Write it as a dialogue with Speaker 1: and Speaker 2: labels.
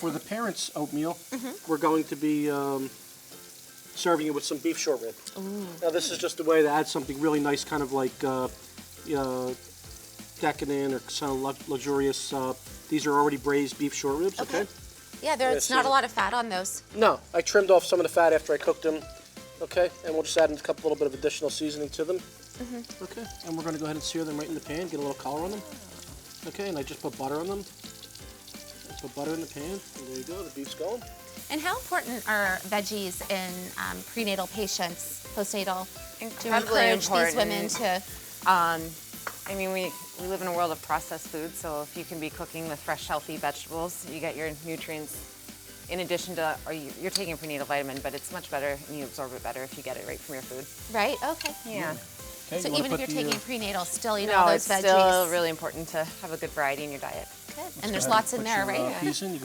Speaker 1: for the parents' oatmeal, we're going to be serving it with some beef short rib.
Speaker 2: Ooh.
Speaker 1: Now this is just a way to add something really nice, kind of like decadent or kind of luxurious. These are already braised beef short ribs, okay?
Speaker 2: Yeah, there's not a lot of fat on those.
Speaker 1: No, I trimmed off some of the fat after I cooked them, okay? And we'll just add in a little bit of additional seasoning to them. Okay, and we're going to go ahead and sear them right in the pan, get a little color on them. Okay, and I just put butter on them. Put butter in the pan, and there you go, the beef's going.
Speaker 2: And how important are veggies in prenatal patients, postnatal, to encourage these women to...
Speaker 3: I mean, we live in a world of processed food, so if you can be cooking with fresh, healthy vegetables, you get your nutrients in addition to, or you're taking prenatal vitamin, but it's much better and you absorb it better if you get it right from your food.
Speaker 2: Right, okay.
Speaker 3: Yeah.
Speaker 1: Okay,
Speaker 2: So even if you're taking prenatal, still eat
Speaker 3: No,
Speaker 2: all those
Speaker 3: it's
Speaker 2: veggies.
Speaker 3: still really important to have a good variety in your diet.
Speaker 2: Good. And there's lots in there, right?
Speaker 1: Peas in.